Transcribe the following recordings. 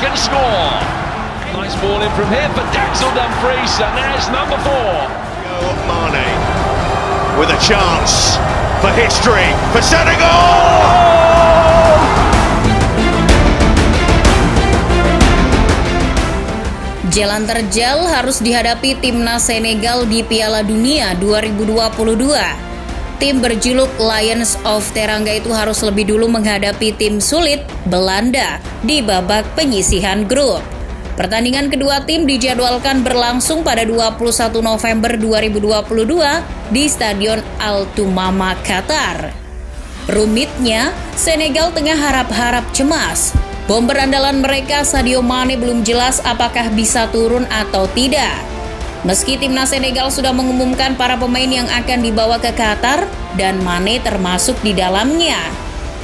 can score. Nice ball in from here for Denzel Dumfries, and there's number 4. Mane with a chance for history for Senegal. Jalan terjal harus dihadapi timnas Senegal di Piala Dunia 2022. Tim berjuluk Lions of Teranga itu harus lebih dulu menghadapi tim sulit Belanda di babak penyisihan grup. Pertandingan kedua tim dijadwalkan berlangsung pada 21 November 2022 di Stadion Al Tumama, Qatar. Rumitnya, Senegal tengah harap-harap cemas. Bomber andalan mereka Sadio Mane belum jelas apakah bisa turun atau tidak. Meski timnas Senegal sudah mengumumkan para pemain yang akan dibawa ke Qatar dan Mane termasuk di dalamnya.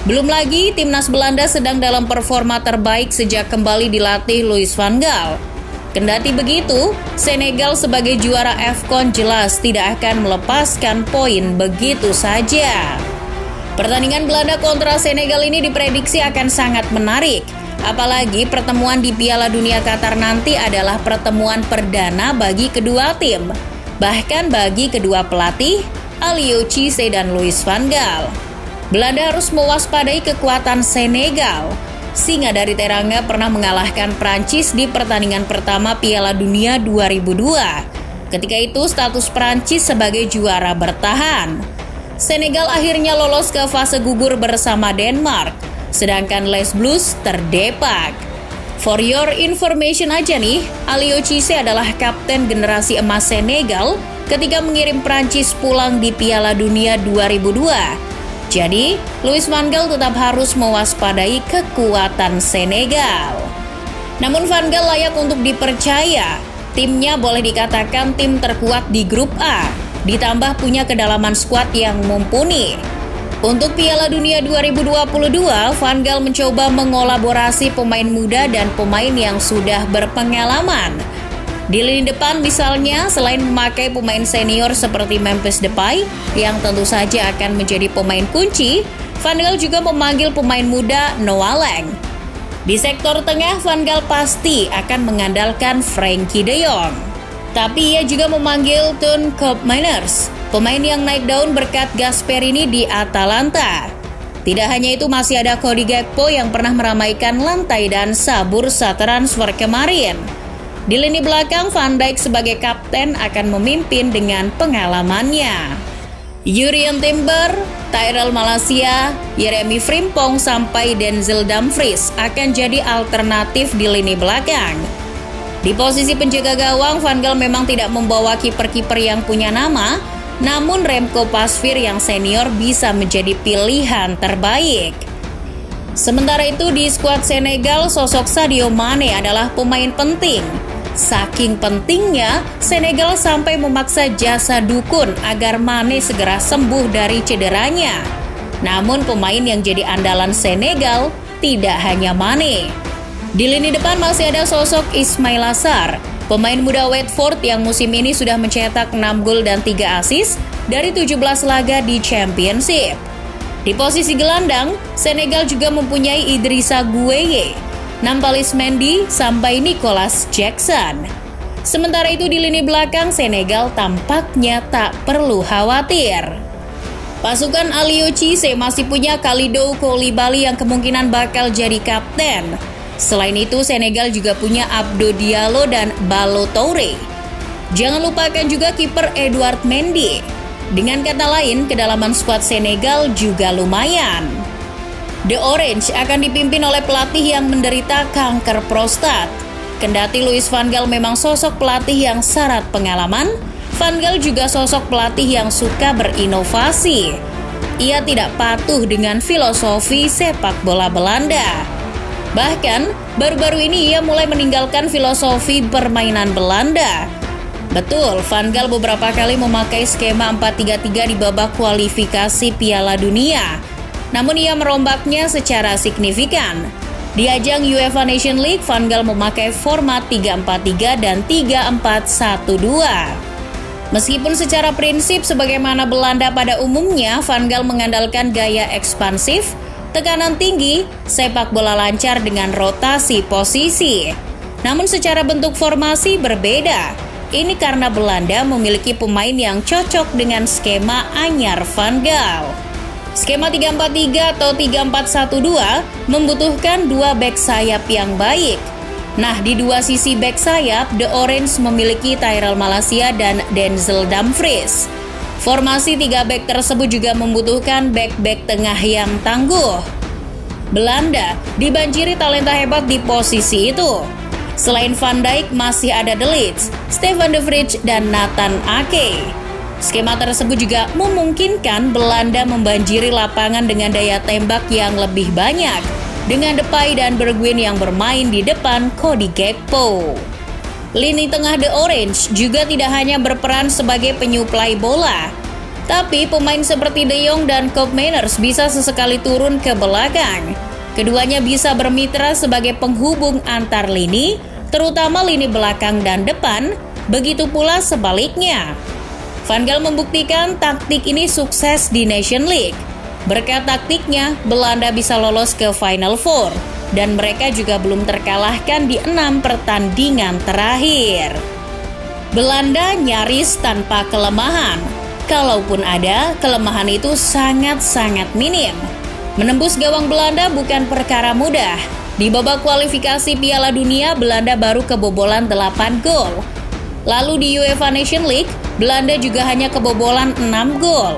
Belum lagi timnas Belanda sedang dalam performa terbaik sejak kembali dilatih Louis van Gaal. Kendati begitu, Senegal sebagai juara AFCON jelas tidak akan melepaskan poin begitu saja. Pertandingan Belanda kontra Senegal ini diprediksi akan sangat menarik. Apalagi pertemuan di Piala Dunia Qatar nanti adalah pertemuan perdana bagi kedua tim. Bahkan bagi kedua pelatih, Aliou Cisse dan Louis van Gaal. Belanda harus mewaspadai kekuatan Senegal. Singa dari Teranga pernah mengalahkan Prancis di pertandingan pertama Piala Dunia 2002. Ketika itu status Prancis sebagai juara bertahan. Senegal akhirnya lolos ke fase gugur bersama Denmark, sedangkan Les Blues terdepak. For your information aja nih, Aliou Cisse adalah kapten generasi emas Senegal ketika mengirim Prancis pulang di Piala Dunia 2002. Jadi, Louis van Gaal tetap harus mewaspadai kekuatan Senegal. Namun Van Gaal layak untuk dipercaya. Timnya boleh dikatakan tim terkuat di grup A. Ditambah punya kedalaman skuad yang mumpuni. Untuk Piala Dunia 2022, Van Gaal mencoba mengolaborasi pemain muda dan pemain yang sudah berpengalaman. Di lini depan misalnya, selain memakai pemain senior seperti Memphis Depay, yang tentu saja akan menjadi pemain kunci, Van Gaal juga memanggil pemain muda Noah Lang. Di sektor tengah, Van Gaal pasti akan mengandalkan Frenkie de Jong. Tapi ia juga memanggil Ton Koopmeiners, pemain yang naik daun berkat Gasperini di Atalanta. Tidak hanya itu, masih ada Cody Gakpo yang pernah meramaikan lantai dansa bursa transfer kemarin. Di lini belakang, Van Dijk sebagai kapten akan memimpin dengan pengalamannya. Jurrien Timber, Tyrell Malacia, Jeremy Frimpong sampai Denzel Dumfries akan jadi alternatif di lini belakang. Di posisi penjaga gawang, Van Gaal memang tidak membawa kiper-kiper yang punya nama, namun Remco Pasveer yang senior bisa menjadi pilihan terbaik. Sementara itu di skuad Senegal, sosok Sadio Mane adalah pemain penting. Saking pentingnya, Senegal sampai memaksa jasa dukun agar Mane segera sembuh dari cederanya. Namun pemain yang jadi andalan Senegal tidak hanya Mane. Di lini depan masih ada sosok Ismail Assar, pemain muda Watford yang musim ini sudah mencetak 6 gol dan 3 assist dari 17 laga di Championship. Di posisi gelandang, Senegal juga mempunyai Idrissa Gueye, Nampalys Mendy, sampai Nicolas Jackson. Sementara itu di lini belakang, Senegal tampaknya tak perlu khawatir. Pasukan Aliou Cisse masih punya Kalidou Koulibaly yang kemungkinan bakal jadi kapten. Selain itu, Senegal juga punya Abdou Diallo dan Ballo Touré. Jangan lupakan juga kiper Edouard Mendy. Dengan kata lain, kedalaman skuad Senegal juga lumayan. The Orange akan dipimpin oleh pelatih yang menderita kanker prostat. Kendati Louis van Gaal memang sosok pelatih yang syarat pengalaman, Van Gaal juga sosok pelatih yang suka berinovasi. Ia tidak patuh dengan filosofi sepak bola Belanda. Bahkan, baru-baru ini ia mulai meninggalkan filosofi permainan Belanda. Betul, Van Gaal beberapa kali memakai skema 4-3-3 di babak kualifikasi Piala Dunia. Namun ia merombaknya secara signifikan. Di ajang UEFA Nation League, Van Gaal memakai format 3-4-3 dan 3-4-1-2. Meskipun secara prinsip sebagaimana Belanda pada umumnya, Van Gaal mengandalkan gaya ekspansif, tekanan tinggi, sepak bola lancar dengan rotasi posisi. Namun secara bentuk formasi berbeda. Ini karena Belanda memiliki pemain yang cocok dengan skema anyar Van Gaal. Skema 3-4-3 atau 3-4-1-2 membutuhkan dua bek sayap yang baik. Nah, di dua sisi bek sayap, The Orange memiliki Tyrell Malacia dan Denzel Dumfries. Formasi 3 bek tersebut juga membutuhkan bek-bek tengah yang tangguh. Belanda dibanjiri talenta hebat di posisi itu. Selain Van Dijk masih ada De Ligt, Stefan de Vrij, dan Nathan Ake. Skema tersebut juga memungkinkan Belanda membanjiri lapangan dengan daya tembak yang lebih banyak, dengan Depay dan Bergwijn yang bermain di depan Cody Gakpo. Lini tengah The Orange juga tidak hanya berperan sebagai penyuplai bola, tapi pemain seperti De Jong dan Koopmeiners bisa sesekali turun ke belakang. Keduanya bisa bermitra sebagai penghubung antar lini, terutama lini belakang dan depan, begitu pula sebaliknya. Van Gaal membuktikan taktik ini sukses di Nation League. Berkat taktiknya, Belanda bisa lolos ke Final Four, dan mereka juga belum terkalahkan di 6 pertandingan terakhir. Belanda nyaris tanpa kelemahan. Kalaupun ada, kelemahan itu sangat-sangat minim. Menembus gawang Belanda bukan perkara mudah. Di babak kualifikasi Piala Dunia, Belanda baru kebobolan 8 gol. Lalu di UEFA Nation League, Belanda juga hanya kebobolan 6 gol.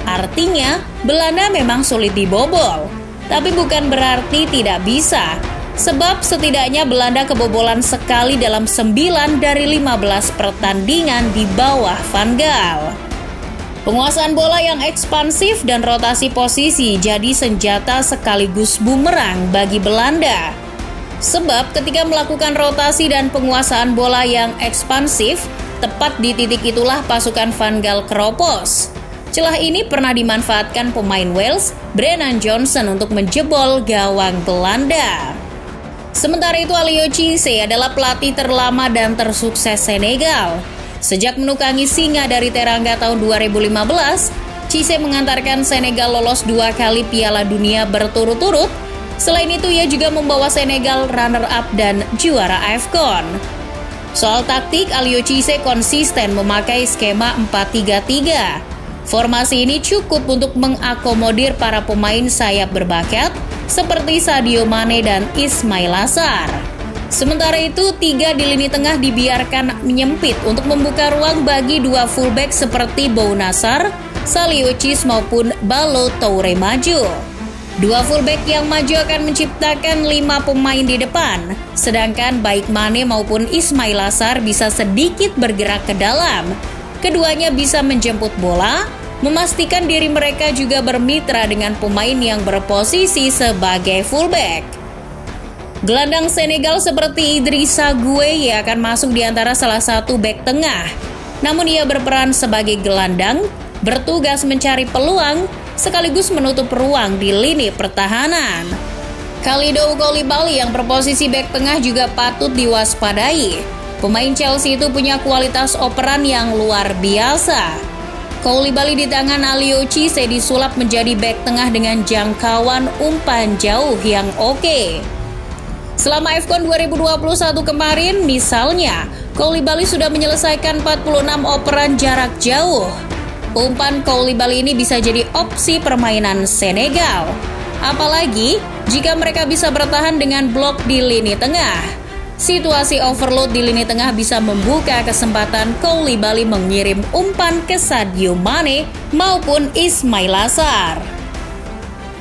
Artinya, Belanda memang sulit dibobol. Tapi bukan berarti tidak bisa. Sebab setidaknya Belanda kebobolan sekali dalam 9 dari 15 pertandingan di bawah Van Gaal. Penguasaan bola yang ekspansif dan rotasi posisi jadi senjata sekaligus bumerang bagi Belanda. Sebab ketika melakukan rotasi dan penguasaan bola yang ekspansif, tepat di titik itulah pasukan Van Gaal keropos. Celah ini pernah dimanfaatkan pemain Wales, Brennan Johnson, untuk menjebol gawang Belanda. Sementara itu, Aliou Cisse adalah pelatih terlama dan tersukses Senegal. Sejak menukangi singa dari Teranga tahun 2015, Cisse mengantarkan Senegal lolos 2 kali Piala Dunia berturut-turut. Selain itu, ia juga membawa Senegal runner-up dan juara AFCON. Soal taktik, Aliou Cisse konsisten memakai skema 4-3-3. Formasi ini cukup untuk mengakomodir para pemain sayap berbakat seperti Sadio Mane dan Ismail Assar. Sementara itu, 3 di lini tengah dibiarkan menyempit untuk membuka ruang bagi 2 fullback seperti Bou Nassar, Saliou Ciss maupun Ballo Touré maju. 2 fullback yang maju akan menciptakan 5 pemain di depan, sedangkan baik Mane maupun Ismail Assar bisa sedikit bergerak ke dalam. Keduanya bisa menjemput bola, memastikan diri mereka juga bermitra dengan pemain yang berposisi sebagai fullback. Gelandang Senegal seperti Idrissa Gueye akan masuk di antara salah satu bek tengah. Namun ia berperan sebagai gelandang, bertugas mencari peluang, sekaligus menutup ruang di lini pertahanan. Kalidou Koulibaly yang berposisi bek tengah juga patut diwaspadai. Pemain Chelsea itu punya kualitas operan yang luar biasa. Koulibaly di tangan Aliou Cisse disulap menjadi bek tengah dengan jangkauan umpan jauh yang oke. Selama AFCON 2021 kemarin, misalnya, Koulibaly sudah menyelesaikan 46 operan jarak jauh. Umpan Koulibaly ini bisa jadi opsi permainan Senegal. Apalagi jika mereka bisa bertahan dengan blok di lini tengah. Situasi overload di lini tengah bisa membuka kesempatan Koulibaly mengirim umpan ke Sadio Mane maupun Ismail Assar.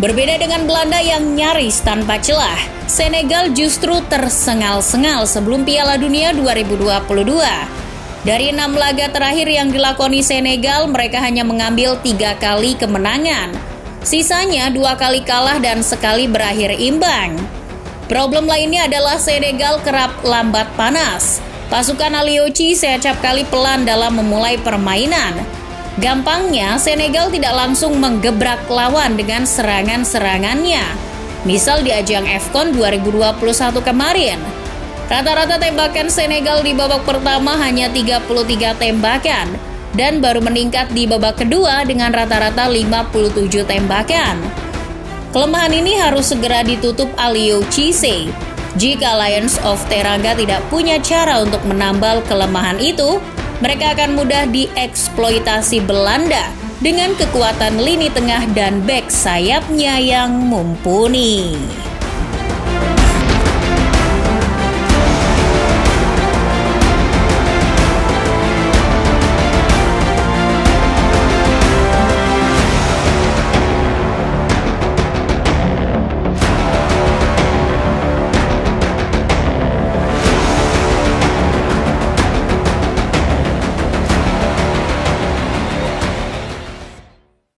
Berbeda dengan Belanda yang nyaris tanpa celah, Senegal justru tersengal-sengal sebelum Piala Dunia 2022. Dari 6 laga terakhir yang dilakoni Senegal, mereka hanya mengambil 3 kali kemenangan. Sisanya 2 kali kalah dan sekali berakhir imbang. Problem lainnya adalah Senegal kerap lambat panas. Pasukan Aliou Cisse acap kali pelan dalam memulai permainan. Gampangnya, Senegal tidak langsung menggebrak lawan dengan serangan-serangannya. Misal di ajang AFCON 2021 kemarin. Rata-rata tembakan Senegal di babak pertama hanya 33 tembakan dan baru meningkat di babak kedua dengan rata-rata 57 tembakan. Kelemahan ini harus segera ditutup Aliou Cisse. Jika Lions of Teranga tidak punya cara untuk menambal kelemahan itu, mereka akan mudah dieksploitasi Belanda dengan kekuatan lini tengah dan bek sayapnya yang mumpuni.